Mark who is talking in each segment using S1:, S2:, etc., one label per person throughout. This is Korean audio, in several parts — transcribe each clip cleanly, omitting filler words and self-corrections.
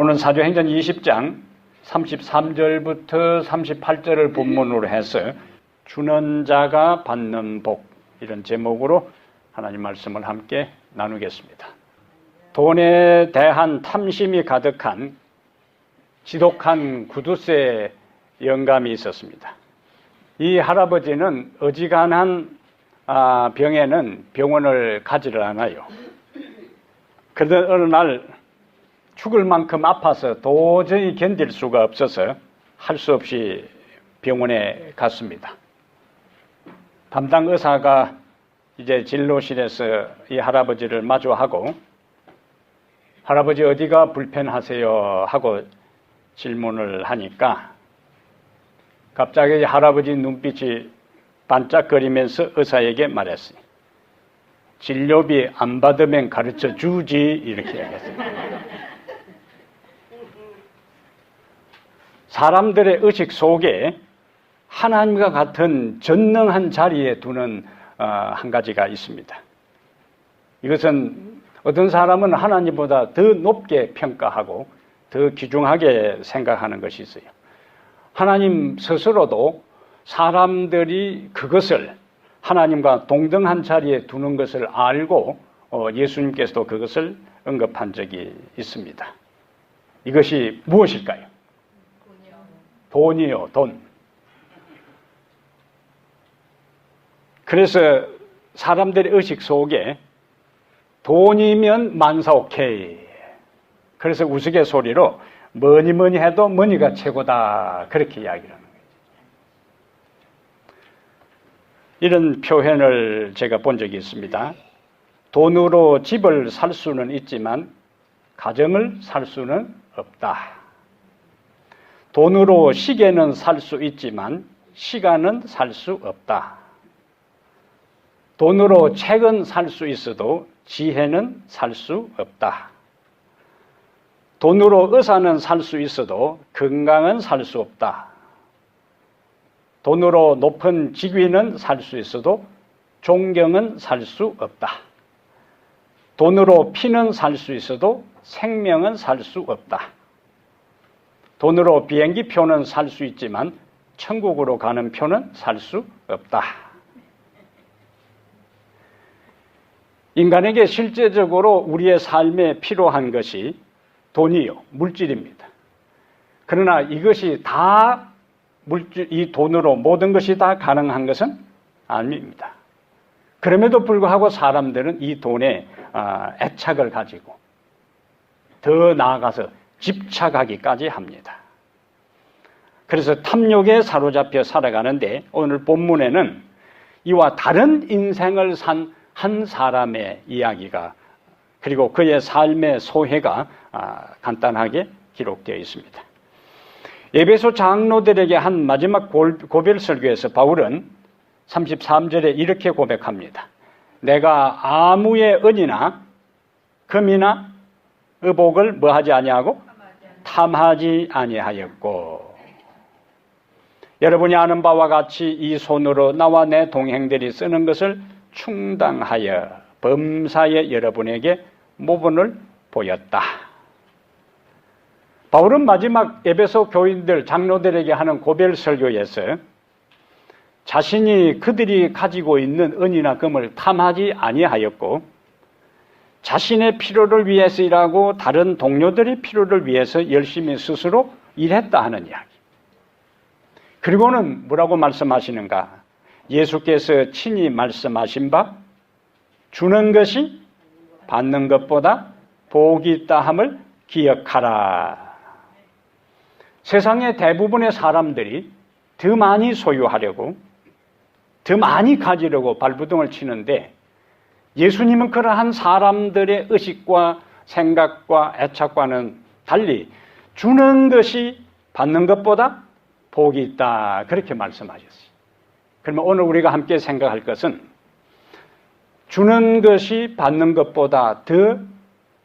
S1: 오늘 사도행전 20장 33절부터 38절을 본문으로 해서 주는 자가 받는 복, 이런 제목으로 하나님 말씀을 함께 나누겠습니다. 돈에 대한 탐심이 가득한 지독한 구두쇠 영감이 있었습니다. 이 할아버지는 어지간한 병에는 병원을 가지를 않아요. 그러던 어느 날 죽을 만큼 아파서 도저히 견딜 수가 없어서 할 수 없이 병원에 갔습니다. 담당 의사가 이제 진료실에서 이 할아버지를 마주하고 할아버지 어디가 불편하세요? 하고 질문을 하니까 갑자기 할아버지 눈빛이 반짝거리면서 의사에게 말했어요. 진료비 안 받으면 가르쳐 주지, 이렇게 얘기했어요. 사람들의 의식 속에 하나님과 같은 전능한 자리에 두는 한 가지가 있습니다. 이것은 어떤 사람은 하나님보다 더 높게 평가하고 더 귀중하게 생각하는 것이 있어요. 하나님 스스로도 사람들이 그것을 하나님과 동등한 자리에 두는 것을 알고 예수님께서도 그것을 언급한 적이 있습니다. 이것이 무엇일까요? 돈이요, 돈. 그래서 사람들의 의식 속에 돈이면 만사 오케이. 그래서 우스갯소리로 뭐니 해도 머니가 최고다, 그렇게 이야기를 하는 거예요. 이런 표현을 제가 본 적이 있습니다. 돈으로 집을 살 수는 있지만 가정을 살 수는 없다. 돈으로 시계는 살 수 있지만 시간은 살 수 없다. 돈으로 책은 살 수 있어도 지혜는 살 수 없다. 돈으로 의사는 살 수 있어도 건강은 살 수 없다. 돈으로 높은 직위는 살 수 있어도 존경은 살 수 없다. 돈으로 피는 살 수 있어도 생명은 살 수 없다. 돈으로 비행기 표는 살 수 있지만 천국으로 가는 표는 살 수 없다. 인간에게 실제적으로 우리의 삶에 필요한 것이 돈이요, 물질입니다. 그러나 이것이 다 이 돈으로 모든 것이 다 가능한 것은 아닙니다. 그럼에도 불구하고 사람들은 이 돈에 애착을 가지고 더 나아가서 집착하기까지 합니다. 그래서 탐욕에 사로잡혀 살아가는데 오늘 본문에는 이와 다른 인생을 산 한 사람의 이야기가 그리고 그의 삶의 소회가 간단하게 기록되어 있습니다. 에베소 장로들에게 한 마지막 고별 설교에서 바울은 33절에 이렇게 고백합니다. 내가 아무의 은이나 금이나 의복을 뭐하지 아니하고 탐하지 아니하였고 여러분이 아는 바와 같이 이 손으로 나와 내 동행들이 쓰는 것을 충당하여 범사에 여러분에게 모본을 보였다. 바울은 마지막 에베소 교인들 장로들에게 하는 고별 설교에서 자신이 그들이 가지고 있는 은이나 금을 탐하지 아니하였고 자신의 필요를 위해서 일하고 다른 동료들의 필요를 위해서 열심히 스스로 일했다 하는 이야기. 그리고는 뭐라고 말씀하시는가? 예수께서 친히 말씀하신 바 주는 것이 받는 것보다 복이 있다 함을 기억하라. 세상의 대부분의 사람들이 더 많이 소유하려고 더 많이 가지려고 발부둥을 치는데 예수님은 그러한 사람들의 의식과 생각과 애착과는 달리 주는 것이 받는 것보다 복이 있다, 그렇게 말씀하셨어요. 그러면 오늘 우리가 함께 생각할 것은 주는 것이 받는 것보다 더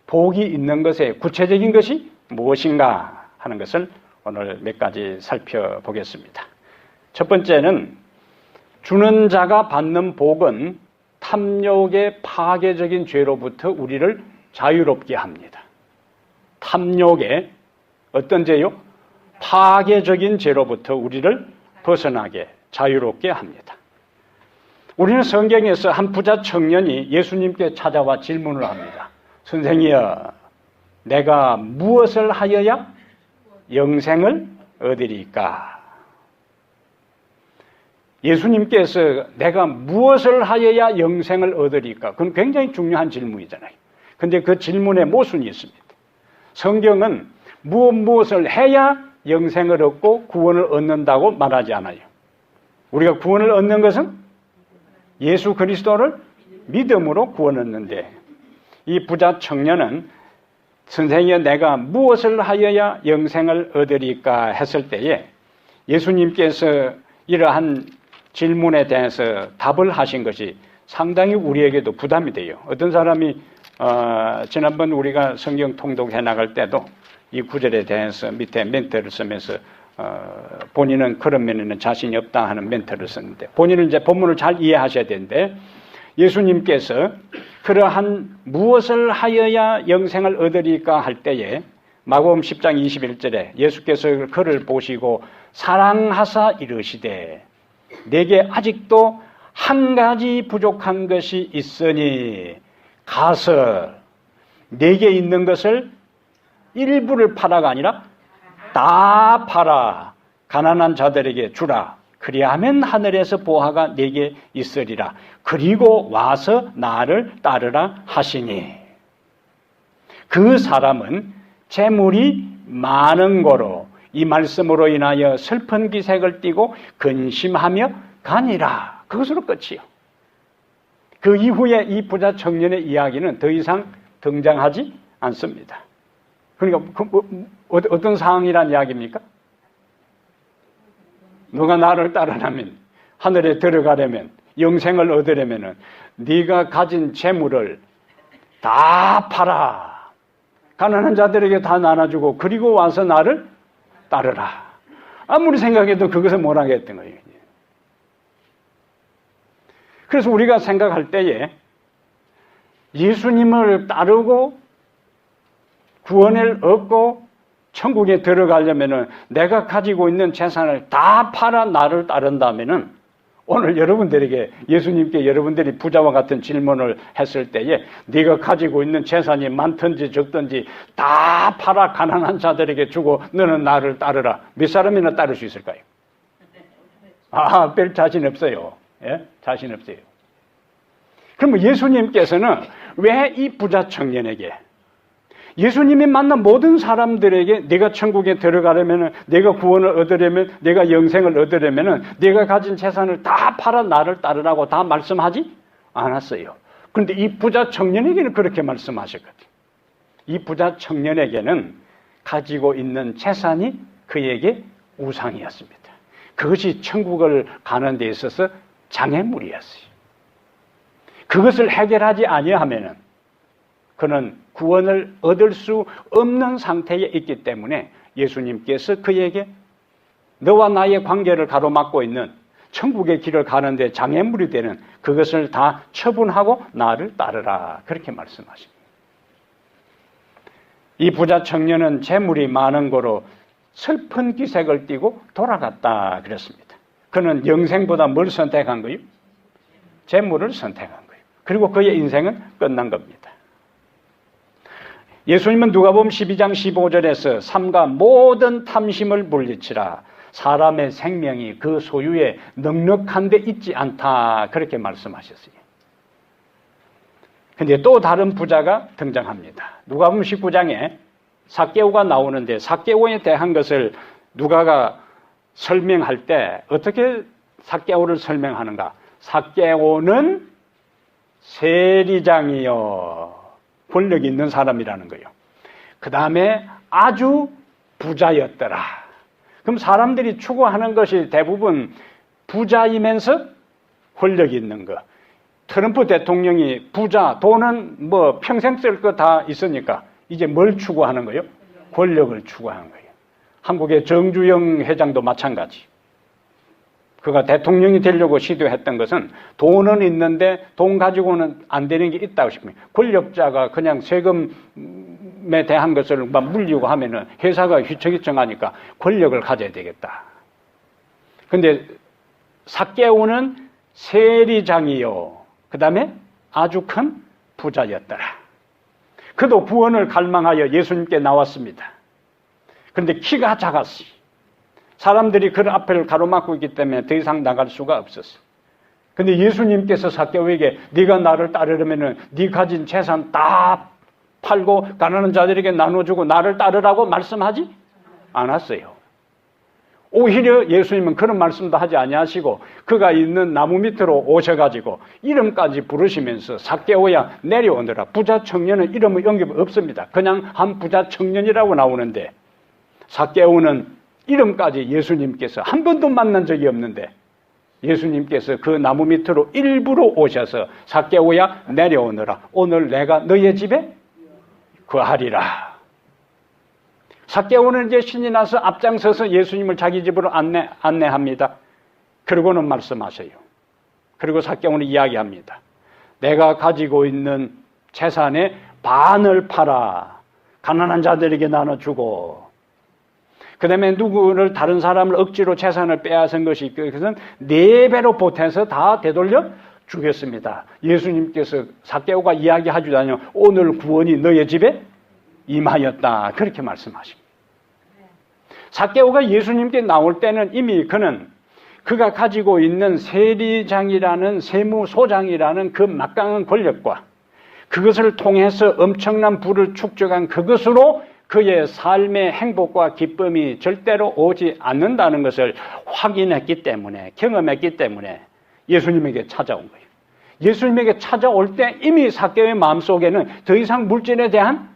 S1: 복이 있는 것의 구체적인 것이 무엇인가 하는 것을 오늘 몇 가지 살펴보겠습니다. 첫 번째는 주는 자가 받는 복은 탐욕의 파괴적인 죄로부터 우리를 자유롭게 합니다. 탐욕의 어떤 죄요? 파괴적인 죄로부터 우리를 벗어나게 자유롭게 합니다. 우리는 성경에서 한 부자 청년이 예수님께 찾아와 질문을 합니다. 선생이여, 내가 무엇을 하여야 영생을 얻으리까? 예수님께서 내가 무엇을 하여야 영생을 얻으리까? 그건 굉장히 중요한 질문이잖아요. 근데 그 질문에 모순이 있습니다. 성경은 무엇을 해야 영생을 얻고 구원을 얻는다고 말하지 않아요. 우리가 구원을 얻는 것은 예수 그리스도를 믿음으로 구원 얻는데, 이 부자 청년은 선생이여 내가 무엇을 하여야 영생을 얻으리까 했을 때에 예수님께서 이러한 질문에 대해서 답을 하신 것이 상당히 우리에게도 부담이 돼요. 어떤 사람이 지난번 우리가 성경 통독해 나갈 때도 이 구절에 대해서 밑에 멘트를 쓰면서 본인은 그런 면에는 자신이 없다 하는 멘트를 썼는데, 본인은 이제 본문을 잘 이해하셔야 되는데, 예수님께서 그러한 무엇을 하여야 영생을 얻으리까 할 때에 마가복음 10장 21절에 예수께서 그를 보시고 사랑하사 이르시되 내게 아직도 한 가지 부족한 것이 있으니 가서 내게 있는 것을 일부를 팔아가 아니라 다 팔아 가난한 자들에게 주라. 그리하면 하늘에서 보화가 내게 있으리라. 그리고 와서 나를 따르라 하시니, 그 사람은 재물이 많은 거로 이 말씀으로 인하여 슬픈 기색을 띠고 근심하며 가니라. 그것으로 끝이요. 그 이후에 이 부자 청년의 이야기는 더 이상 등장하지 않습니다. 그러니까 어떤 상황이란 이야기입니까? 너가 나를 따르려면, 하늘에 들어가려면, 영생을 얻으려면 네가 가진 재물을 다 팔아. 가난한 자들에게 다 나눠주고 그리고 와서 나를 따르라. 아무리 생각해도 그것을 못하겠던 거예요. 그래서 우리가 생각할 때에 예수님을 따르고 구원을 얻고 천국에 들어가려면은 내가 가지고 있는 재산을 다 팔아 나를 따른다면은, 오늘 여러분들에게 예수님께 여러분들이 부자와 같은 질문을 했을 때에 네가 가지고 있는 재산이 많든지 적든지 다 팔아 가난한 자들에게 주고 너는 나를 따르라. 몇 사람이나 따를 수 있을까요? 별 자신 없어요. 예? 자신 없어요. 그러면 예수님께서는 왜 이 부자 청년에게, 예수님이 만난 모든 사람들에게 내가 천국에 들어가려면, 내가 구원을 얻으려면, 내가 영생을 얻으려면 내가 가진 재산을 다 팔아 나를 따르라고 다 말씀하지 않았어요. 그런데 이 부자 청년에게는 그렇게 말씀하셨거든요. 이 부자 청년에게는 가지고 있는 재산이 그에게 우상이었습니다. 그것이 천국을 가는 데 있어서 장애물이었어요. 그것을 해결하지 아니하면은 그는 구원을 얻을 수 없는 상태에 있기 때문에 예수님께서 그에게 너와 나의 관계를 가로막고 있는 천국의 길을 가는데 장애물이 되는 그것을 다 처분하고 나를 따르라. 그렇게 말씀하십니다. 이 부자 청년은 재물이 많은 거로 슬픈 기색을 띠고 돌아갔다 그랬습니다. 그는 영생보다 뭘 선택한 거예요? 재물을 선택한 거예요. 그리고 그의 인생은 끝난 겁니다. 예수님은 누가복음 12장 15절에서 삼가 모든 탐심을 물리치라. 사람의 생명이 그 소유에 넉넉한 데 있지 않다. 그렇게 말씀하셨어요. 그런데 또 다른 부자가 등장합니다. 누가복음 19장에 삭개오가 나오는데 삭개오에 대한 것을 누가가 설명할 때 어떻게 삭개오를 설명하는가? 삭개오는 세리장이요. 권력이 있는 사람이라는 거예요. 그 다음에 아주 부자였더라. 그럼 사람들이 추구하는 것이 대부분 부자이면서 권력이 있는 거. 트럼프 대통령이 부자, 돈은 뭐 평생 쓸 거 다 있으니까 이제 뭘 추구하는 거예요? 권력을 추구하는 거예요. 한국의 정주영 회장도 마찬가지. 그가 대통령이 되려고 시도했던 것은 돈은 있는데 돈 가지고는 안 되는 게 있다고 싶어요. 권력자가 그냥 세금 기쁨에 대한 것을 막 물리고 하면은 회사가 휘청휘청하니까 권력을 가져야 되겠다. 근데 삭개오는 세리장이요. 그 다음에 아주 큰 부자였더라. 그도 구원을 갈망하여 예수님께 나왔습니다. 그런데 키가 작았어요. 사람들이 그 앞을 가로막고 있기 때문에 더 이상 나갈 수가 없었어요. 근데 예수님께서 삭개오에게 네가 나를 따르려면은 네 가진 재산 다 팔고 가난한 자들에게 나눠주고 나를 따르라고 말씀하지 않았어요. 오히려 예수님은 그런 말씀도 하지 아니하시고 그가 있는 나무 밑으로 오셔가지고 이름까지 부르시면서 삭개오야 내려오너라. 부자 청년은 이름의 언급 없습니다. 그냥 한 부자 청년이라고 나오는데 삭개오는 이름까지 예수님께서 한 번도 만난 적이 없는데 예수님께서 그 나무 밑으로 일부러 오셔서 삭개오야 내려오너라. 오늘 내가 너의 집에 거하리라. 삭개오는 이제 신이 나서 앞장서서 예수님을 자기 집으로 안내합니다. 그러고는 말씀하세요. 그리고 삭개오는 이야기합니다. 내가 가지고 있는 재산의 반을 팔아 가난한 자들에게 나눠주고 그 다음에 누구를 다른 사람을 억지로 재산을 빼앗은 것이 있고 그것은 4배로 보태서 다 되돌려 주겠습니다. 예수님께서 삭개오가 이야기하지도 않아요. 오늘 구원이 너의 집에 임하였다. 그렇게 말씀하십니다. 삭개오가 예수님께 나올 때는 이미 그는 그가 가지고 있는 세리장이라는 세무소장이라는 그 막강한 권력과 그것을 통해서 엄청난 부를 축적한 그것으로 그의 삶의 행복과 기쁨이 절대로 오지 않는다는 것을 확인했기 때문에 경험했기 때문에 예수님에게 찾아온 거예요. 예수님에게 찾아올 때 이미 삭개오의 마음속에는 더 이상 물질에 대한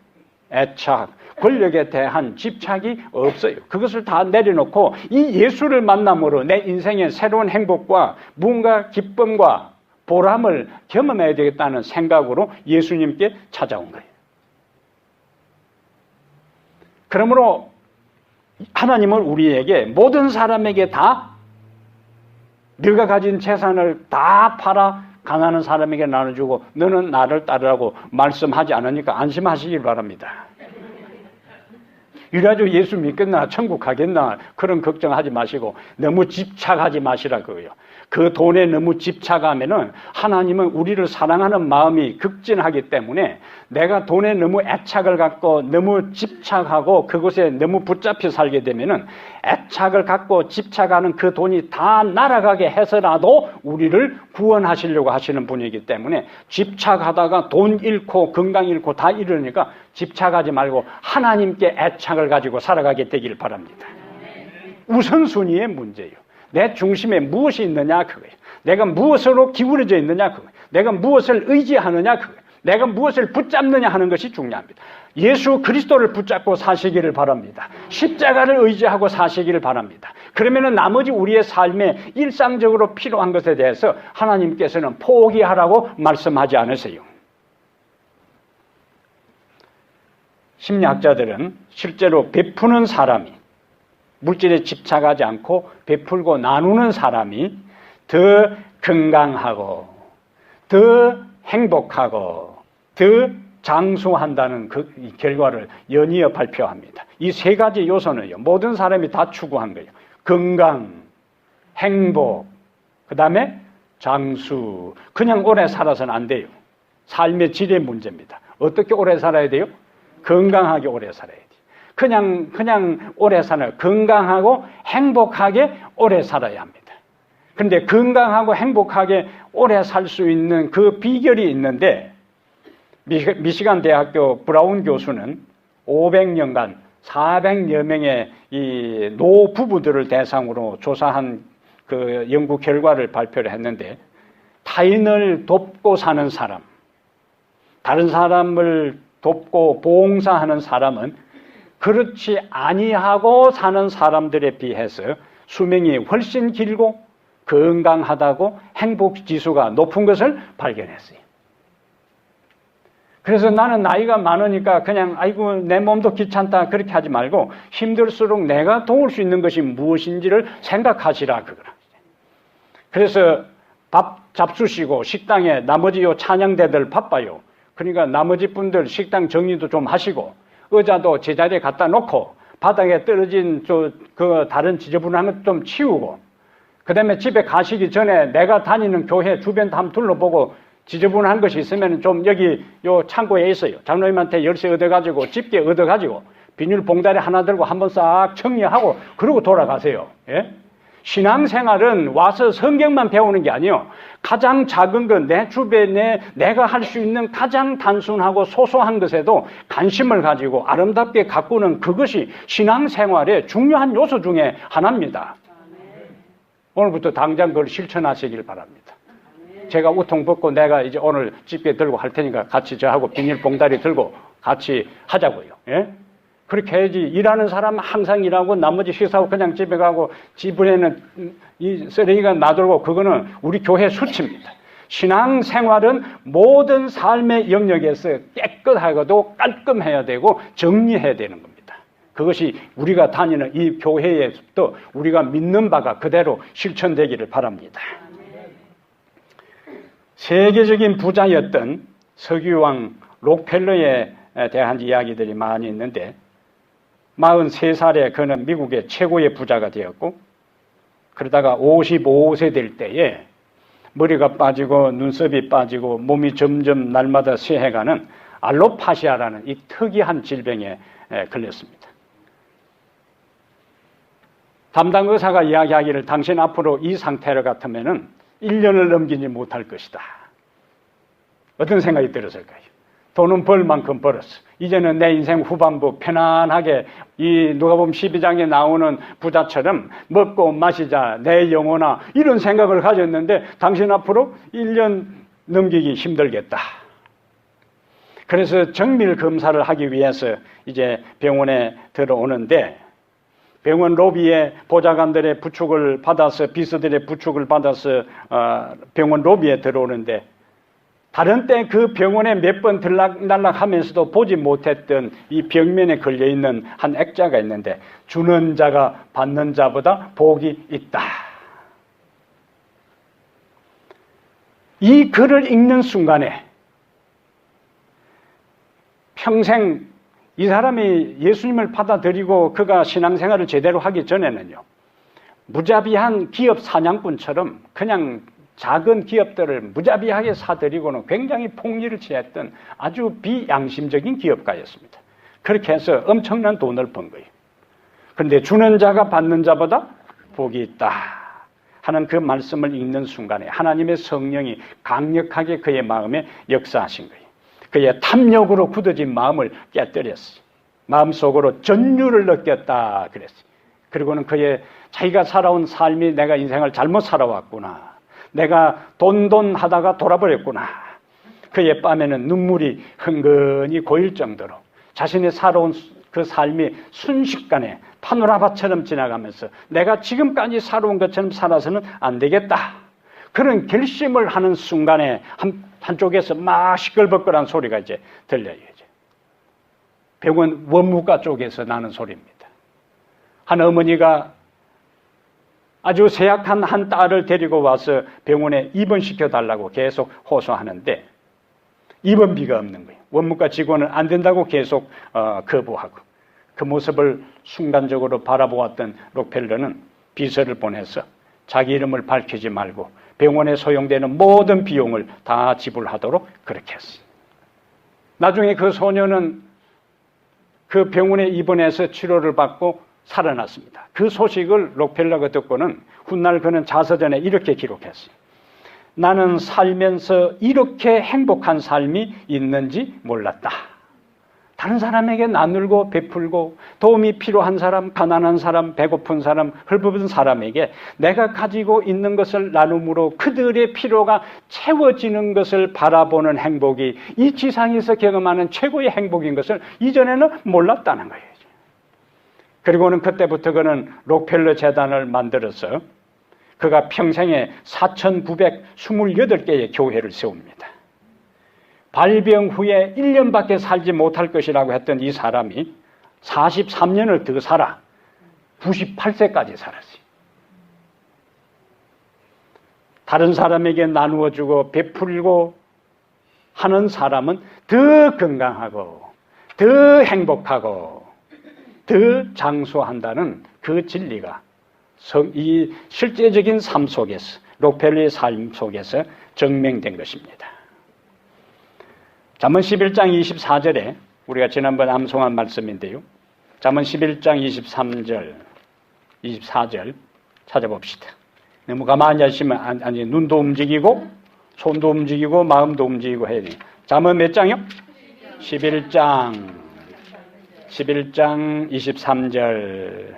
S1: 애착, 권력에 대한 집착이 없어요. 그것을 다 내려놓고 이 예수를 만남으로 내 인생의 새로운 행복과 무언가 기쁨과 보람을 경험해야 되겠다는 생각으로 예수님께 찾아온 거예요. 그러므로 하나님은 우리에게 모든 사람에게 다 네가 가진 재산을 다 팔아 가난한 사람에게 나눠주고 너는 나를 따르라고 말씀하지 않으니까 안심하시길 바랍니다. 이래가지고 예수 믿겠나 천국 가겠나 그런 걱정하지 마시고 너무 집착하지 마시라 그거예요. 그 돈에 너무 집착하면은 하나님은 우리를 사랑하는 마음이 극진하기 때문에 내가 돈에 너무 애착을 갖고 너무 집착하고 그곳에 너무 붙잡혀 살게 되면은 애착을 갖고 집착하는 그 돈이 다 날아가게 해서라도 우리를 구원하시려고 하시는 분이기 때문에 집착하다가 돈 잃고 건강 잃고 다 잃으니까 집착하지 말고 하나님께 애착을 가지고 살아가게 되길 바랍니다. 우선순위의 문제예요. 내 중심에 무엇이 있느냐 그거예요. 내가 무엇으로 기울어져 있느냐 그거예요. 내가 무엇을 의지하느냐 그거예요. 내가 무엇을 붙잡느냐 하는 것이 중요합니다. 예수 그리스도를 붙잡고 사시기를 바랍니다. 십자가를 의지하고 사시기를 바랍니다. 그러면은 나머지 우리의 삶에 일상적으로 필요한 것에 대해서 하나님께서는 포기하라고 말씀하지 않으세요. 심리학자들은 실제로 베푸는 사람이 물질에 집착하지 않고 베풀고 나누는 사람이 더 건강하고 더 행복하고 더 장수한다는 그 결과를 연이어 발표합니다. 이 3가지 요소는요, 모든 사람이 다 추구한 거예요. 건강, 행복, 그 다음에 장수. 그냥 오래 살아서는 안 돼요. 삶의 질의 문제입니다. 어떻게 오래 살아야 돼요? 건강하게 오래 살아야 돼요. 그냥 오래 살아요. 건강하고 행복하게 오래 살아야 합니다. 그런데 건강하고 행복하게 오래 살 수 있는 그 비결이 있는데 미시간 대학교 브라운 교수는 500년간 400여 명의 이 노부부들을 대상으로 조사한 그 연구 결과를 발표를 했는데 타인을 돕고 사는 사람, 다른 사람을 돕고 봉사하는 사람은 그렇지 아니하고 사는 사람들에 비해서 수명이 훨씬 길고 건강하다고 행복지수가 높은 것을 발견했어요. 그래서 나는 나이가 많으니까 그냥 아이고 내 몸도 귀찮다 그렇게 하지 말고 힘들수록 내가 도울 수 있는 것이 무엇인지를 생각하시라 그거라. 그래서 밥 잡수시고 식당에 나머지 요 찬양대들 바빠요. 그러니까 나머지 분들 식당 정리도 좀 하시고 의자도 제자리에 갖다 놓고 바닥에 떨어진 그 다른 지저분한 것 좀 치우고, 그 다음에 집에 가시기 전에 내가 다니는 교회 주변 한번 둘러보고 지저분한 것이 있으면 좀 여기 요 창고에 있어요. 장로님한테 열쇠 얻어가지고 집게 얻어가지고 비닐 봉다리 하나 들고 한번 싹 정리하고 그러고 돌아가세요. 예? 신앙생활은 와서 성경만 배우는 게 아니에요. 가장 작은 것, 내 주변에 내가 할 수 있는 가장 단순하고 소소한 것에도 관심을 가지고 아름답게 가꾸는 그것이 신앙생활의 중요한 요소 중에 하나입니다. 오늘부터 당장 그걸 실천하시길 바랍니다. 제가 우통 벗고 내가 이제 오늘 집게 들고 할 테니까 같이 저하고 비닐 봉다리 들고 같이 하자고요. 예? 그렇게 해야지. 일하는 사람은 항상 일하고 나머지 식사하고 그냥 집에 가고 집안에는 이 쓰레기가 나돌고 그거는 우리 교회 수치입니다. 신앙생활은 모든 삶의 영역에서 깨끗하고도 깔끔해야 되고 정리해야 되는 겁니다. 그것이 우리가 다니는 이 교회에서부터 우리가 믿는 바가 그대로 실천되기를 바랍니다. 세계적인 부자였던 석유왕 록펠러에 대한 이야기들이 많이 있는데 43살에 그는 미국의 최고의 부자가 되었고, 그러다가 55세 될 때에 머리가 빠지고 눈썹이 빠지고 몸이 점점 날마다 쇠해가는 알로파시아라는 이 특이한 질병에 걸렸습니다. 담당 의사가 이야기하기를 당신 앞으로 이 상태로 같으면은 1년을 넘기지 못할 것이다. 어떤 생각이 들었을까요? 돈은 벌 만큼 벌었어. 이제는 내 인생 후반부 편안하게 이 누가복음 12장에 나오는 부자처럼 먹고 마시자 내 영혼아 이런 생각을 가졌는데 당신 앞으로 1년 넘기기 힘들겠다. 그래서 정밀 검사를 하기 위해서 이제 병원에 들어오는데 병원 로비에 보좌관들의 부축을 받아서 비서들의 부축을 받아서 병원 로비에 들어오는데 다른 때 그 병원에 몇 번 들락날락하면서도 보지 못했던 이 벽면에 걸려있는 한 액자가 있는데 주는 자가 받는 자보다 복이 있다. 이 글을 읽는 순간에 평생 이 사람이 예수님을 받아들이고 그가 신앙생활을 제대로 하기 전에는요, 무자비한 기업 사냥꾼처럼 그냥 작은 기업들을 무자비하게 사들이고는 굉장히 폭리를 취했던 아주 비양심적인 기업가였습니다. 그렇게 해서 엄청난 돈을 번 거예요. 그런데 주는 자가 받는 자보다 복이 있다 하는 그 말씀을 읽는 순간에 하나님의 성령이 강력하게 그의 마음에 역사하신 거예요. 그의 탐욕으로 굳어진 마음을 깨뜨렸어요. 마음속으로 전율을 느꼈다 그랬어요. 그리고는 그의 자기가 살아온 삶이 내가 인생을 잘못 살아왔구나. 내가 돈 하다가 돌아버렸구나. 그의 뺨에는 눈물이 흥건히 고일 정도로 자신의 살아온 그 삶이 순식간에 파노라마처럼 지나가면서 내가 지금까지 살아온 것처럼 살아서는 안 되겠다. 그런 결심을 하는 순간에 한쪽에서 막 시끌벅걸한 소리가 이제 들려요. 병원 원무과 쪽에서 나는 소리입니다. 한 어머니가 아주 세약한 한 딸을 데리고 와서 병원에 입원시켜달라고 계속 호소하는데 입원비가 없는 거예요. 원무과 직원은 안 된다고 계속 거부하고 그 모습을 순간적으로 바라보았던 록펠러는 비서를 보내서 자기 이름을 밝히지 말고 병원에 소용되는 모든 비용을 다 지불하도록 그렇게 했어요. 나중에 그 소녀는 그 병원에 입원해서 치료를 받고 살아났습니다. 그 소식을 록펠러가 듣고는 훗날 그는 자서전에 이렇게 기록했어요. 나는 살면서 이렇게 행복한 삶이 있는지 몰랐다. 다른 사람에게 나누고 베풀고 도움이 필요한 사람, 가난한 사람, 배고픈 사람, 헐벗은 사람에게 내가 가지고 있는 것을 나눔으로 그들의 필요가 채워지는 것을 바라보는 행복이 이 지상에서 경험하는 최고의 행복인 것을 이전에는 몰랐다는 거예요. 그리고는 그때부터 그는 록펠러 재단을 만들어서 그가 평생에 4,928개의 교회를 세웁니다. 발병 후에 1년밖에 살지 못할 것이라고 했던 이 사람이 43년을 더 살아 98세까지 살았어요. 다른 사람에게 나누어주고 베풀고 하는 사람은 더 건강하고 더 행복하고 더 장수한다는 그 진리가 이 실제적인 삶 속에서, 록펠러의 삶 속에서 증명된 것입니다. 잠언 11장 24절에 우리가 지난번 암송한 말씀인데요. 잠언 11장 23절, 24절 찾아봅시다. 너무 가만히 하시면 아니, 눈도 움직이고 손도 움직이고 마음도 움직이고 해야 돼요. 잠언 몇 장이요? 11장 23절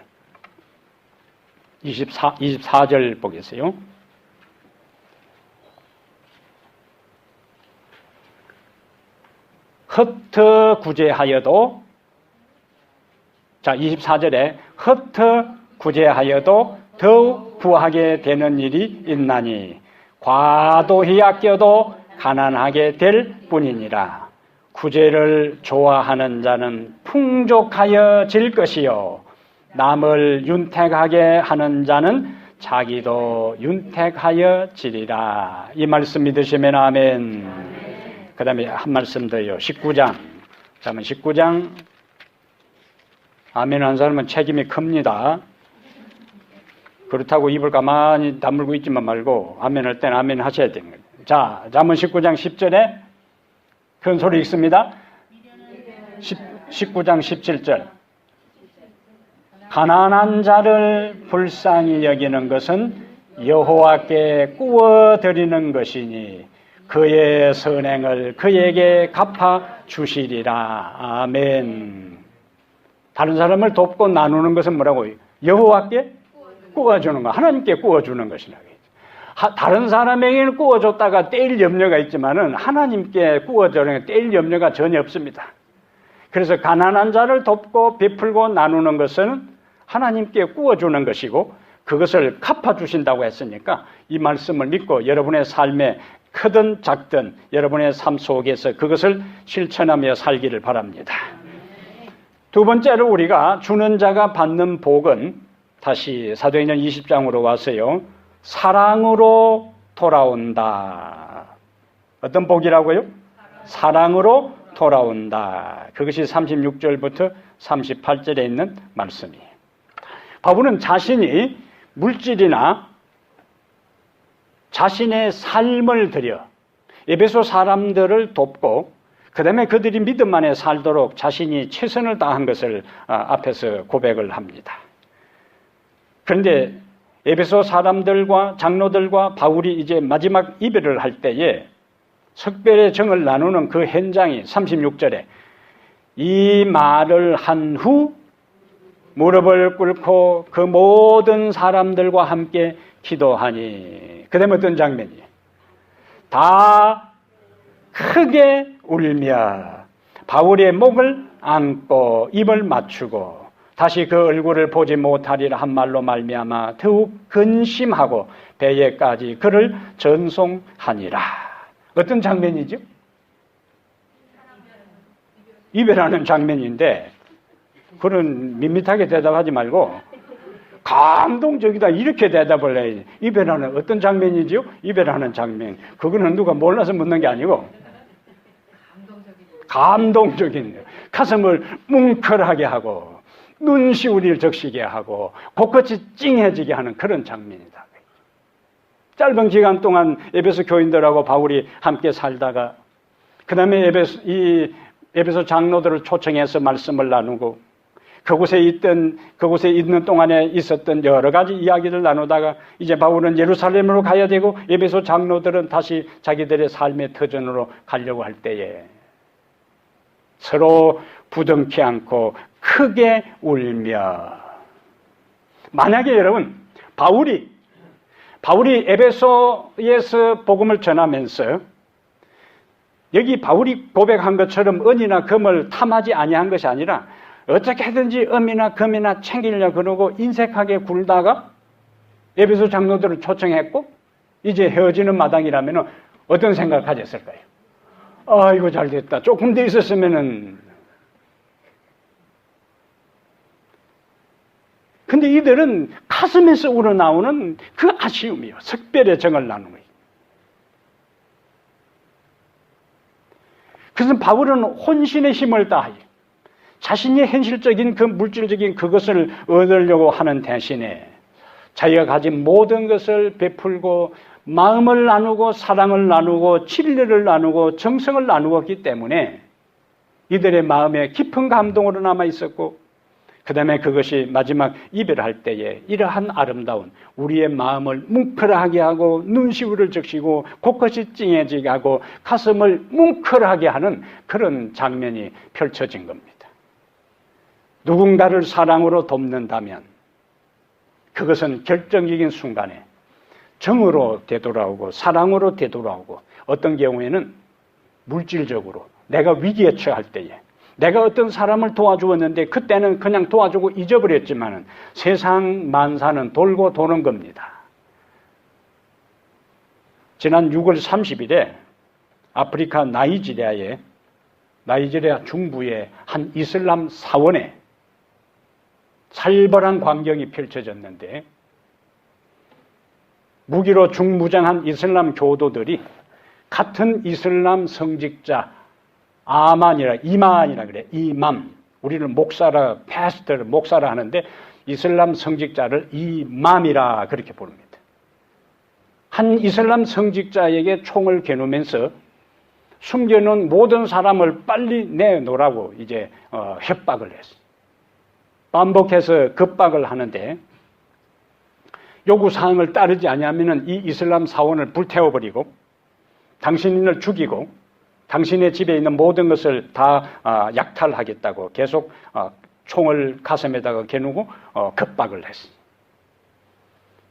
S1: 24절 보겠어요. 흩어 구제하여도, 자 24절에 흩어 구제하여도 더욱 부하게 되는 일이 있나니 과도히 아껴도 가난하게 될 뿐이니라. 구제를 좋아하는 자는 풍족하여질 것이요 남을 윤택하게 하는 자는 자기도 윤택하여지리라. 이 말씀 믿으시면 아멘. 그 다음에 한 말씀 더요. 19장. 그러면 19장 아멘 한 사람은 책임이 큽니다. 그렇다고 입을 가만히 다물고 있지만 말고 아멘 할 때는 아멘 하셔야 되는 거예요. 자, 잠언 19장 10절에 큰 소리 읽습니다. 19장 17절. 가난한 자를 불쌍히 여기는 것은 여호와께 꾸어드리는 것이니 그의 선행을 그에게 갚아 주시리라. 아멘. 다른 사람을 돕고 나누는 것은 뭐라고? 여호와께 꾸어주는 거, 하나님께 꾸어주는 것이라고. 다른 사람에게는 꾸어줬다가 떼일 염려가 있지만은 하나님께 꾸어주는 떼일 염려가 전혀 없습니다. 그래서 가난한 자를 돕고 베풀고 나누는 것은 하나님께 꾸어주는 것이고 그것을 갚아주신다고 했으니까 이 말씀을 믿고 여러분의 삶에 크든 작든 여러분의 삶 속에서 그것을 실천하며 살기를 바랍니다. 두 번째로 우리가 주는 자가 받는 복은 다시 사도행전 20장으로 와서요. 사랑으로 돌아온다. 어떤 복이라고요? 사랑으로 돌아온다. 그것이 36절부터 38절에 있는 말씀이에요. 바울은 자신이 물질이나 자신의 삶을 들여 에베소 사람들을 돕고 그 다음에 그들이 믿음 안에 살도록 자신이 최선을 다한 것을 앞에서 고백을 합니다. 그런데 에베소 사람들과 장로들과 바울이 이제 마지막 이별을 할 때에 석별의 정을 나누는 그 현장이 36절에 이 말을 한 후 무릎을 꿇고 그 모든 사람들과 함께 기도하니 그 다음에 어떤 장면이에요? 다 크게 울며 바울의 목을 안고 입을 맞추고 다시 그 얼굴을 보지 못하리라 한 말로 말미암아 더욱 근심하고 배에까지 그를 전송하니라. 어떤 장면이죠? 이별하는 장면인데 그런 밋밋하게 대답하지 말고 감동적이다 이렇게 대답을 해야지. 이별하는 어떤 장면이죠? 이별하는 장면. 그거는 누가 몰라서 묻는 게 아니고 감동적인 가슴을 뭉클하게 하고 눈시울을 적시게 하고 곳곳이 찡해지게 하는 그런 장면이다. 짧은 기간 동안 에베소 교인들하고 바울이 함께 살다가 그 다음에 에베소 장로들을 초청해서 말씀을 나누고 그곳에 있는 동안에 있었던 여러 가지 이야기를 나누다가 이제 바울은 예루살렘으로 가야 되고 에베소 장로들은 다시 자기들의 삶의 터전으로 가려고 할 때에 서로 부둥켜 안고 크게 울며 만약에 여러분 바울이 에베소에서 복음을 전하면서 여기 바울이 고백한 것처럼 은이나 금을 탐하지 아니한 것이 아니라 어떻게든지 음이나 금이나 챙기려 그러고 인색하게 굴다가 에베소 장로들을 초청했고 이제 헤어지는 마당이라면 어떤 생각을 가졌을까요? 아이고 잘됐다. 조금 더 있었으면은. 근데 이들은 가슴에서 우러나오는 그 아쉬움이요. 석별의 정을 나누는 거예요. 그래서 바울은 혼신의 힘을 다하여 자신이 현실적인 그 물질적인 그것을 얻으려고 하는 대신에 자기가 가진 모든 것을 베풀고 마음을 나누고 사랑을 나누고 진리를 나누고 정성을 나누었기 때문에 이들의 마음에 깊은 감동으로 남아 있었고, 그 다음에 그것이 마지막 이별할 때에 이러한 아름다운 우리의 마음을 뭉클하게 하고 눈시울을 적시고 곳곳이 찡해지게 하고 가슴을 뭉클하게 하는 그런 장면이 펼쳐진 겁니다. 누군가를 사랑으로 돕는다면 그것은 결정적인 순간에 정으로 되돌아오고 사랑으로 되돌아오고, 어떤 경우에는 물질적으로 내가 위기에 처할 때에 내가 어떤 사람을 도와주었는데 그때는 그냥 도와주고 잊어버렸지만 세상 만사는 돌고 도는 겁니다. 지난 6월 30일에 아프리카 나이지리아 중부의 한 이슬람 사원에 살벌한 광경이 펼쳐졌는데, 무기로 중무장한 이슬람 교도들이 같은 이슬람 성직자 이만이라 그래. 이맘. 우리는 목사라, 패스터를 목사라 하는데 이슬람 성직자를 이맘이라 그렇게 부릅니다. 한 이슬람 성직자에게 총을 겨누면서 숨겨놓은 모든 사람을 빨리 내놓으라고 이제 협박을 했어요. 반복해서 겁박을 하는데 요구사항을 따르지 아니하면 이 이슬람 사원을 불태워버리고 당신을 죽이고 당신의 집에 있는 모든 것을 다 약탈하겠다고 계속 총을 가슴에다가 겨누고 겁박을 했어요.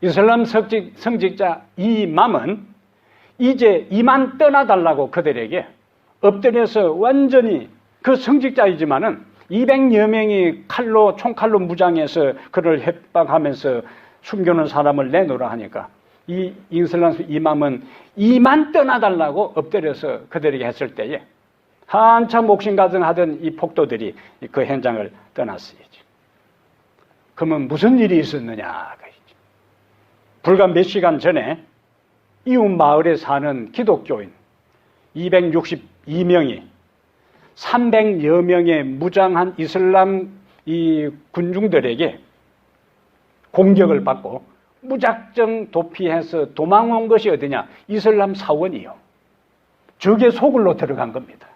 S1: 이슬람 성직자 이맘은 이제 이만 떠나달라고 그들에게 엎드려서 완전히 그 성직자이지만은 200여 명이 총칼로 무장해서 그를 협박하면서 숨겨놓은 사람을 내놓으라 하니까 이 이슬람 이맘은 이만 떠나달라고 엎드려서 그들에게 했을 때에 한참 옥신각신하던 이 폭도들이 그 현장을 떠났어요. 그러면 무슨 일이 있었느냐? 불과 몇 시간 전에 이웃 마을에 사는 기독교인 262명이 300여 명의 무장한 이슬람 이 군중들에게 공격을 받고 무작정 도피해서 도망온 것이 어디냐? 이슬람 사원이요. 적의 소굴로 들어간 겁니다.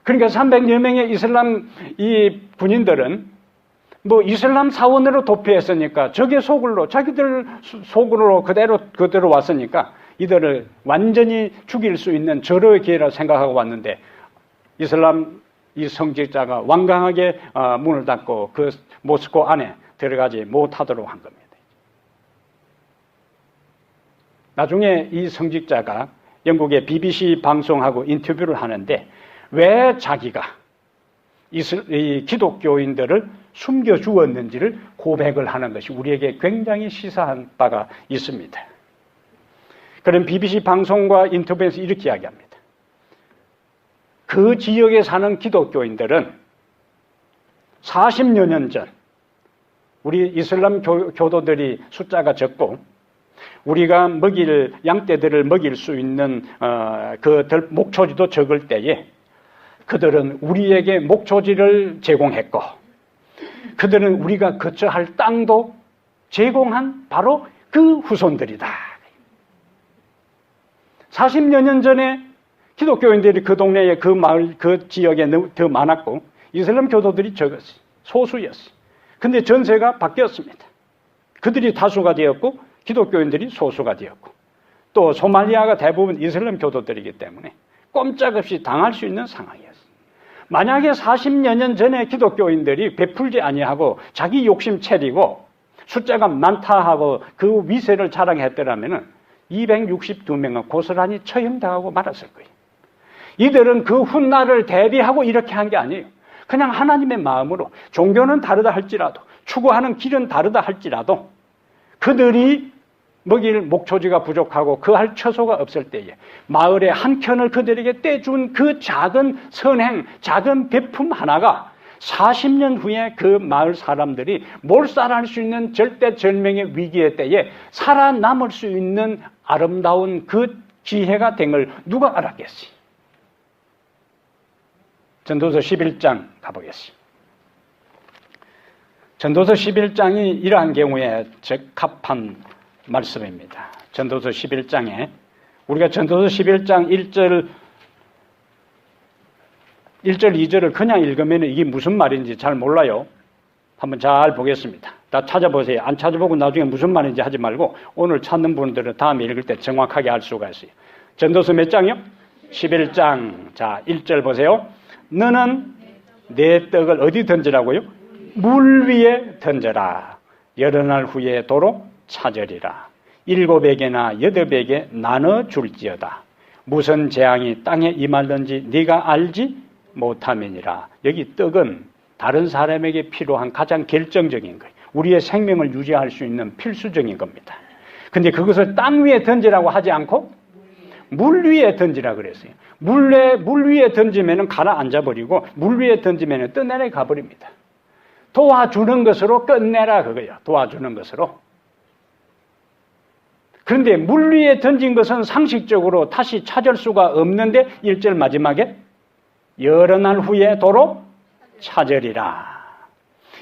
S1: 그러니까 300여 명의 이슬람 이 군인들은 뭐 이슬람 사원으로 도피했으니까 적의 소굴로, 자기들 소굴로 그대로 왔으니까 이들을 완전히 죽일 수 있는 절호의 기회라 생각하고 왔는데 이슬람 이 성직자가 완강하게 문을 닫고 그 모스크 안에 들어가지 못하도록 한 겁니다. 나중에 이 성직자가 영국의 BBC 방송하고 인터뷰를 하는데 왜 자기가 이 기독교인들을 숨겨주었는지를 고백을 하는 것이 우리에게 굉장히 시사한 바가 있습니다. 그런 BBC 방송과 인터뷰에서 이렇게 이야기합니다. 그 지역에 사는 기독교인들은 40여 년 전 우리 이슬람 교도들이 숫자가 적고 우리가 양떼들을 먹일 수 있는 목초지도 적을 때에 그들은 우리에게 목초지를 제공했고 그들은 우리가 거처할 땅도 제공한 바로 그 후손들이다. 40여 년 전에 기독교인들이 그 동네에 그 마을 그 지역에 더 많았고 이슬람 교도들이 적었어요. 소수였어요. 근데 전세가 바뀌었습니다. 그들이 다수가 되었고 기독교인들이 소수가 되었고 또 소말리아가 대부분 이슬람 교도들이기 때문에 꼼짝없이 당할 수 있는 상황이었어요. 만약에 40여 년 전에 기독교인들이 베풀지 아니하고 자기 욕심 차리고 숫자가 많다 하고 그 위세를 자랑했더라면 262명은 고스란히 처형당하고 말았을 거예요. 이들은 그 훗날을 대비하고 이렇게 한 게 아니에요. 그냥 하나님의 마음으로 종교는 다르다 할지라도 추구하는 길은 다르다 할지라도 그들이 먹일 목초지가 부족하고 그 할 처소가 없을 때에 마을의 한 켠을 그들에게 떼준 그 작은 선행, 작은 베품 하나가 40년 후에 그 마을 사람들이 몰살할 수 있는 절대절명의 위기의 때에 살아남을 수 있는 아름다운 그 기회가 된 걸 누가 알았겠어요? 전도서 11장 가보겠습니다. 전도서 11장이 이러한 경우에 적합한 말씀입니다. 전도서 11장에 우리가 전도서 11장 1절 2절을 그냥 읽으면 이게 무슨 말인지 잘 몰라요. 한번 잘 보겠습니다. 다 찾아보세요. 안 찾아보고 나중에 무슨 말인지 하지 말고 오늘 찾는 분들은 다음에 읽을 때 정확하게 알 수가 있어요. 전도서 몇 장이요? 11장. 자, 1절 보세요. 너는 내 떡을 어디 던지라고요? 물 위에 던져라. 여러 날 후에 도로 찾으리라. 7에게나 8에게 나눠 줄지어다. 무슨 재앙이 땅에 임할는지 네가 알지 못함이니라. 여기 떡은 다른 사람에게 필요한 가장 결정적인 거예요. 우리의 생명을 유지할 수 있는 필수적인 겁니다. 근데 그것을 땅 위에 던지라고 하지 않고 물 위에 던지라 그랬어요. 물 위에 던지면 가라앉아 버리고 물 위에 던지면 떠내려 버립니다. 도와주는 것으로 끝내라 그거예요. 도와주는 것으로. 그런데 물 위에 던진 것은 상식적으로 다시 찾을 수가 없는데 1절 마지막에 여러 날 후에 도로 찾으리라.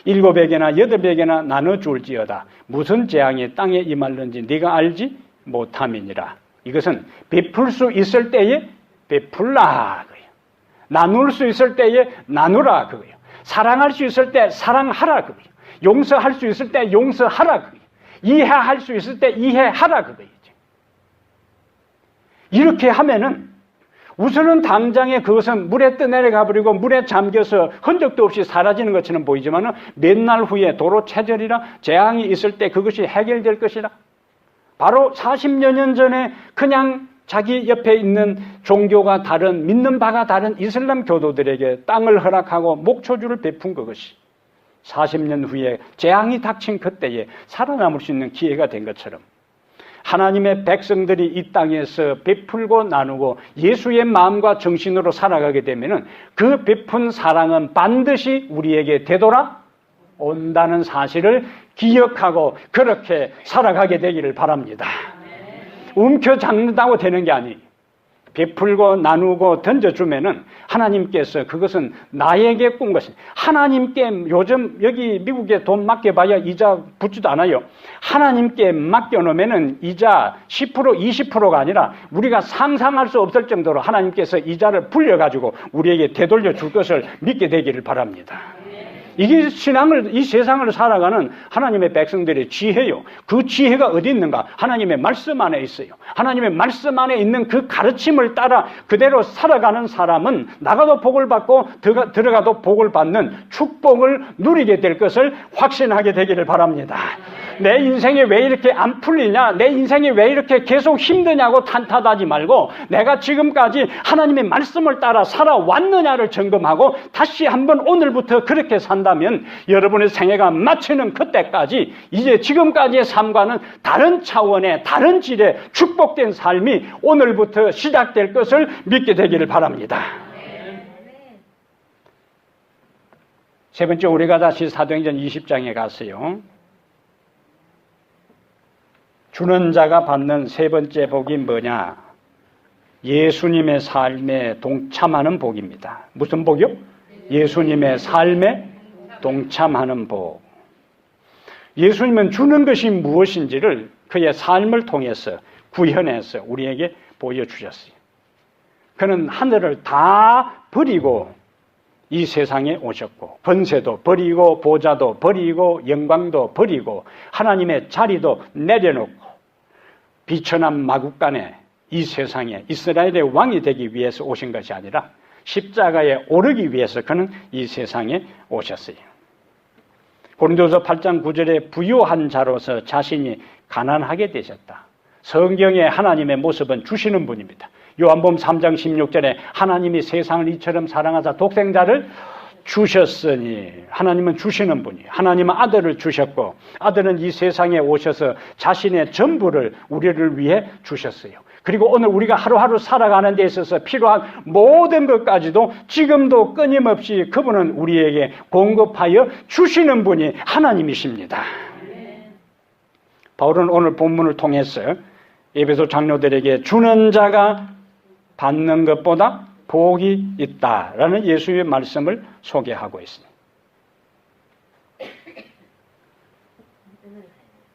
S1: 7에게나 8에게나 나눠 줄지어다. 무슨 재앙이 땅에 임할는지 네가 알지 못함이니라. 이것은 베풀 수 있을 때에 베풀라 그거예요. 나눌 수 있을 때에 나누라 그거예요. 사랑할 수 있을 때 사랑하라 그거예요. 용서할 수 있을 때 용서하라 그거예요. 이해할 수 있을 때 이해하라 그거예요. 이렇게 하면은 우선은 당장에 그것은 물에 떠내려가 버리고 물에 잠겨서 흔적도 없이 사라지는 것처럼 보이지만 몇 날 후에 도로 체절이라 재앙이 있을 때 그것이 해결될 것이라. 바로 40여 년 전에 그냥 자기 옆에 있는 종교가 다른 믿는 바가 다른 이슬람 교도들에게 땅을 허락하고 목초주를 베푼 그것이 40년 후에 재앙이 닥친 그때에 살아남을 수 있는 기회가 된 것처럼 하나님의 백성들이 이 땅에서 베풀고 나누고 예수의 마음과 정신으로 살아가게 되면 그 베푼 사랑은 반드시 우리에게 되돌아 온다는 사실을 기억하고 그렇게 살아가게 되기를 바랍니다. 움켜잡는다고 되는 게 아니에요. 베풀고 나누고 던져주면은 하나님께서 그것은 나에게 꾼 것이 하나님께 요즘 여기 미국에 돈 맡겨봐야 이자 붙지도 않아요. 하나님께 맡겨놓으면은 이자 10% 20%가 아니라 우리가 상상할 수 없을 정도로 하나님께서 이자를 불려가지고 우리에게 되돌려 줄 것을 믿게 되기를 바랍니다. 이게 이 세상을 살아가는 하나님의 백성들의 지혜요. 그 지혜가 어디 있는가? 하나님의 말씀 안에 있어요. 하나님의 말씀 안에 있는 그 가르침을 따라 그대로 살아가는 사람은 나가도 복을 받고 들어가도 복을 받는 축복을 누리게 될 것을 확신하게 되기를 바랍니다. 내 인생이 왜 이렇게 안 풀리냐? 내 인생이 왜 이렇게 계속 힘드냐고 탓하지 말고 내가 지금까지 하나님의 말씀을 따라 살아왔느냐를 점검하고 다시 한번 오늘부터 그렇게 산다면 여러분의 생애가 마치는 그때까지 이제 지금까지의 삶과는 다른 차원의 다른 질의 축복된 삶이 오늘부터 시작될 것을 믿게 되기를 바랍니다. 세 번째 우리가 다시 사도행전 20장에 갔어요. 주는 자가 받는 세 번째 복이 뭐냐? 예수님의 삶에 동참하는 복입니다. 무슨 복이요? 예수님의 삶에 동참하는 복. 예수님은 주는 것이 무엇인지를 그의 삶을 통해서 구현해서 우리에게 보여주셨어요. 그는 하늘을 다 버리고 이 세상에 오셨고 번세도 버리고 보좌도 버리고 영광도 버리고 하나님의 자리도 내려놓고 비천한 마국간에 이 세상에 이스라엘의 왕이 되기 위해서 오신 것이 아니라 십자가에 오르기 위해서 그는 이 세상에 오셨어요. 고린도서 8장 9절에 부유한 자로서 자신이 가난하게 되셨다. 성경의 하나님의 모습은 주시는 분입니다. 요한복음 3장 16절에 하나님이 세상을 이처럼 사랑하사 독생자를 주셨으니 하나님은 주시는 분이에요. 하나님은 아들을 주셨고 아들은 이 세상에 오셔서 자신의 전부를 우리를 위해 주셨어요. 그리고 오늘 우리가 하루하루 살아가는 데 있어서 필요한 모든 것까지도 지금도 끊임없이 그분은 우리에게 공급하여 주시는 분이 하나님이십니다. 바울은 오늘 본문을 통해서 에베소 장로들에게 주는 자가 받는 것보다 복이 있다라는 예수의 말씀을 소개하고 있습니다.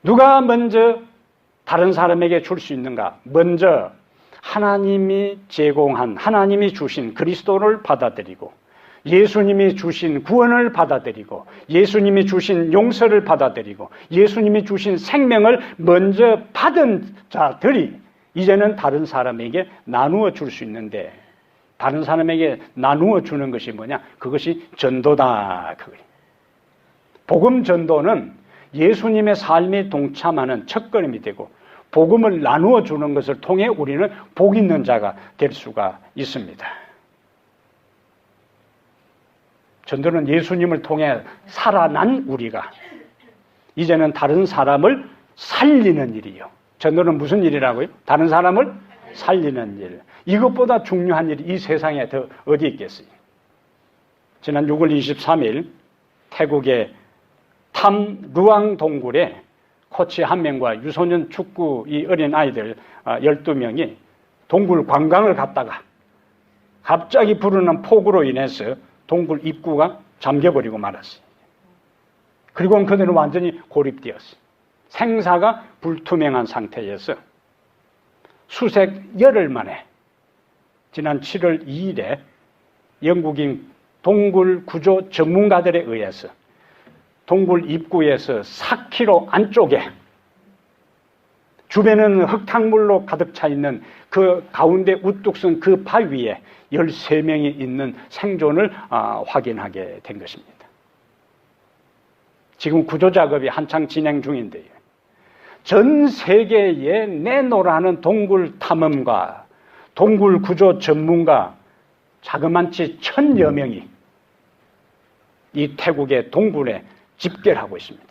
S1: 누가 먼저 다른 사람에게 줄 수 있는가? 먼저 하나님이 제공한, 하나님이 주신 그리스도를 받아들이고 예수님이 주신 구원을 받아들이고 예수님이 주신 용서를 받아들이고 예수님이 주신 생명을 먼저 받은 자들이 이제는 다른 사람에게 나누어 줄 수 있는데, 다른 사람에게 나누어 주는 것이 뭐냐? 그것이 전도다. 그거예요. 복음 전도는 예수님의 삶에 동참하는 첫걸음이 되고 복음을 나누어 주는 것을 통해 우리는 복 있는 자가 될 수가 있습니다. 전도는 예수님을 통해 살아난 우리가 이제는 다른 사람을 살리는 일이요. 전도는 무슨 일이라고요? 다른 사람을 살리는 일. 이것보다 중요한 일이 이 세상에 더 어디 있겠어요? 지난 6월 23일 태국의 탐 루앙 동굴에 코치 한 명과 유소년 축구 이 어린 아이들 12명이 동굴 관광을 갔다가 갑자기 부르는 폭우로 인해서 동굴 입구가 잠겨버리고 말았어요. 그리고 그들은 완전히 고립되었어요. 생사가 불투명한 상태에서 수색 열흘 만에 지난 7월 2일에 영국인 동굴 구조 전문가들에 의해서 동굴 입구에서 4km 안쪽에 주변은 흙탕물로 가득 차 있는 그 가운데 우뚝 선 그 바위에 13명이 있는 생존을 확인하게 된 것입니다. 지금 구조 작업이 한창 진행 중인데요. 전 세계에 내놓으라는 동굴 탐험가, 동굴 구조 전문가 자그만치 1000여 명이 이 태국의 동굴에 집결하고 있습니다.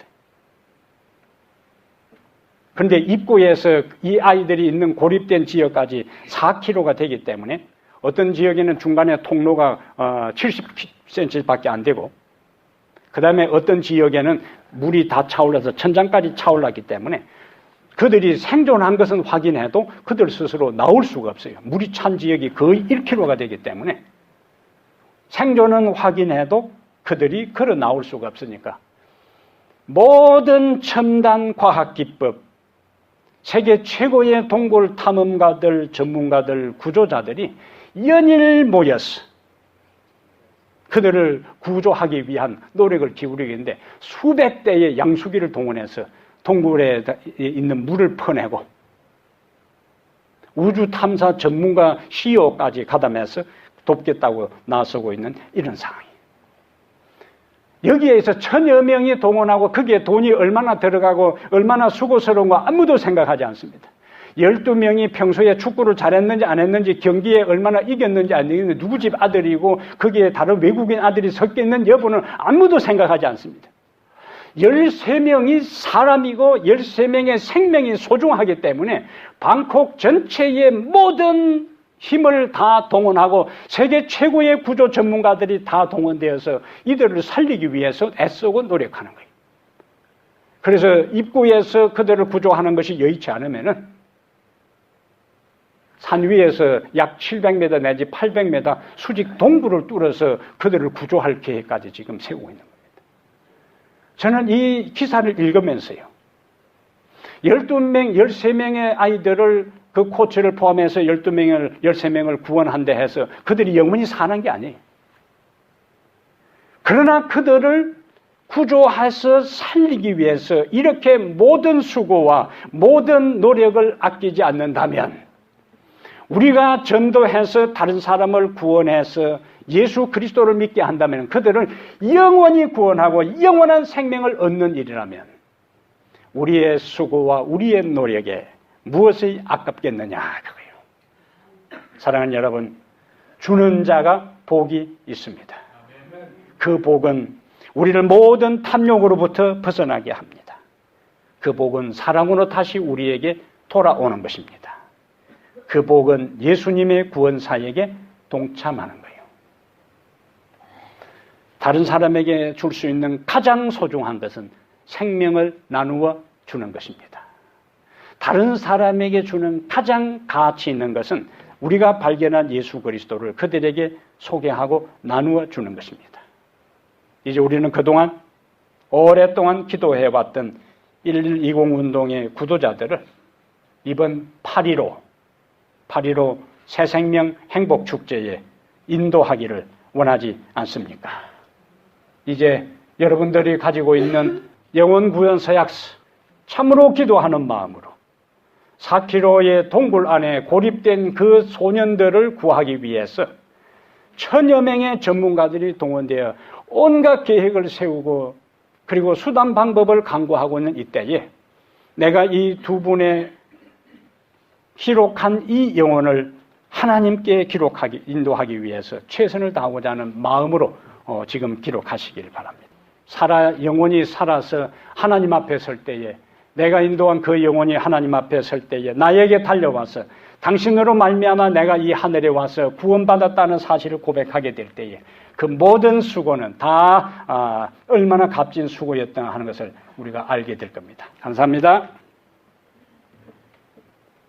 S1: 그런데 입구에서 이 아이들이 있는 고립된 지역까지 4km가 되기 때문에 어떤 지역에는 중간에 통로가 70cm밖에 안 되고 그 다음에 어떤 지역에는 물이 다 차올라서 천장까지 차올랐기 때문에 그들이 생존한 것은 확인해도 그들 스스로 나올 수가 없어요. 물이 찬 지역이 거의 1km가 되기 때문에 생존은 확인해도 그들이 걸어 나올 수가 없으니까 모든 첨단 과학 기법, 세계 최고의 동굴 탐험가들, 전문가들, 구조자들이 연일 모여서 그들을 구조하기 위한 노력을 기울이고 있는데 수백 대의 양수기를 동원해서 동굴에 있는 물을 퍼내고 우주 탐사 전문가 CEO까지 가담해서 돕겠다고 나서고 있는 이런 상황이에요. 여기에서 1000여 명이 동원하고 거기에 돈이 얼마나 들어가고 얼마나 수고스러운 거 아무도 생각하지 않습니다. 12명이 평소에 축구를 잘했는지 안 했는지 경기에 얼마나 이겼는지 안 이겼는지 누구 집 아들이고 거기에 다른 외국인 아들이 섞여 있는 여부는 아무도 생각하지 않습니다. 13명이 사람이고 13명의 생명이 소중하기 때문에 방콕 전체의 모든 힘을 다 동원하고 세계 최고의 구조 전문가들이 다 동원되어서 이들을 살리기 위해서 애쓰고 노력하는 거예요. 그래서 입구에서 그들을 구조하는 것이 여의치 않으면은 산 위에서 약 700m 내지 800m 수직 동굴을 뚫어서 그들을 구조할 계획까지 지금 세우고 있는 겁니다. 저는 이 기사를 읽으면서요. 12명, 13명의 아이들을 그 코치를 포함해서 12명을, 13명을 구원한다 해서 그들이 영원히 사는 게 아니에요. 그러나 그들을 구조해서 살리기 위해서 이렇게 모든 수고와 모든 노력을 아끼지 않는다면 우리가 전도해서 다른 사람을 구원해서 예수 그리스도를 믿게 한다면 그들을 영원히 구원하고 영원한 생명을 얻는 일이라면 우리의 수고와 우리의 노력에 무엇이 아깝겠느냐 그거예요. 사랑하는 여러분, 주는 자가 복이 있습니다. 그 복은 우리를 모든 탐욕으로부터 벗어나게 합니다. 그 복은 사랑으로 다시 우리에게 돌아오는 것입니다. 그 복은 예수님의 구원사역에 동참하는 거예요. 다른 사람에게 줄 수 있는 가장 소중한 것은 생명을 나누어 주는 것입니다. 다른 사람에게 주는 가장 가치 있는 것은 우리가 발견한 예수 그리스도를 그들에게 소개하고 나누어 주는 것입니다. 이제 우리는 그동안 오랫동안 기도해왔던 1120 운동의 구도자들을 이번 8.15 새생명 행복축제에 인도하기를 원하지 않습니까? 이제 여러분들이 가지고 있는 영혼구원 서약서, 참으로 기도하는 마음으로 4km의 동굴 안에 고립된 그 소년들을 구하기 위해서 1000여 명의 전문가들이 동원되어 온갖 계획을 세우고 그리고 수단 방법을 강구하고 있는 이때에 내가 이 두 분의 기록한 이 영혼을 하나님께 인도하기 위해서 최선을 다하고자 하는 마음으로 지금 기록하시길 바랍니다. 영혼이 살아서 하나님 앞에 설 때에, 내가 인도한 그 영혼이 하나님 앞에 설 때에 나에게 달려와서 당신으로 말미암아 내가 이 하늘에 와서 구원받았다는 사실을 고백하게 될 때에 그 모든 수고는 다 얼마나 값진 수고였다 하는 것을 우리가 알게 될 겁니다. 감사합니다.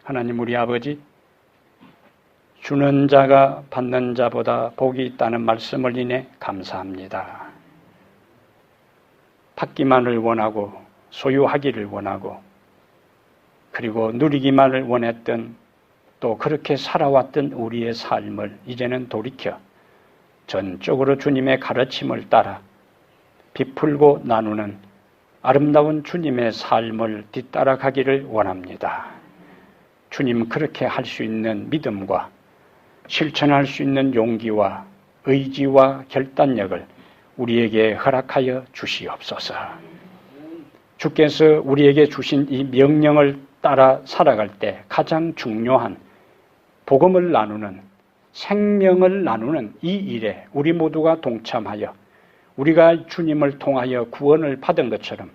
S1: 하나님 우리 아버지, 주는 자가 받는 자보다 복이 있다는 말씀을 인해 감사합니다. 받기만을 원하고 소유하기를 원하고 그리고 누리기만을 원했던, 또 그렇게 살아왔던 우리의 삶을 이제는 돌이켜 전적으로 주님의 가르침을 따라 비풀고 나누는 아름다운 주님의 삶을 뒤따라가기를 원합니다. 주님, 그렇게 할 수 있는 믿음과 실천할 수 있는 용기와 의지와 결단력을 우리에게 허락하여 주시옵소서. 주께서 우리에게 주신 이 명령을 따라 살아갈 때 가장 중요한 복음을 나누는, 생명을 나누는 이 일에 우리 모두가 동참하여 우리가 주님을 통하여 구원을 받은 것처럼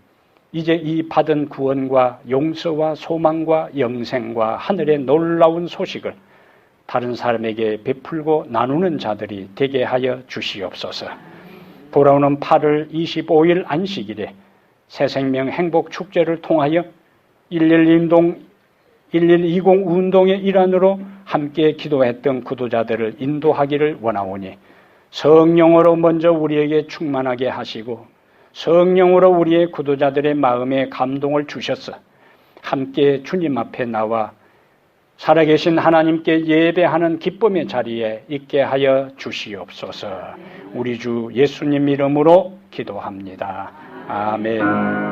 S1: 이제 이 받은 구원과 용서와 소망과 영생과 하늘의 놀라운 소식을 다른 사람에게 베풀고 나누는 자들이 되게 하여 주시옵소서. 돌아오는 8월 25일 안식일에 새생명 행복축제를 통하여 1120 운동의 일환으로 함께 기도했던 구도자들을 인도하기를 원하오니 성령으로 먼저 우리에게 충만하게 하시고 성령으로 우리의 구도자들의 마음에 감동을 주셔서 함께 주님 앞에 나와 살아계신 하나님께 예배하는 기쁨의 자리에 있게 하여 주시옵소서. 우리 주 예수님 이름으로 기도합니다. 아멘.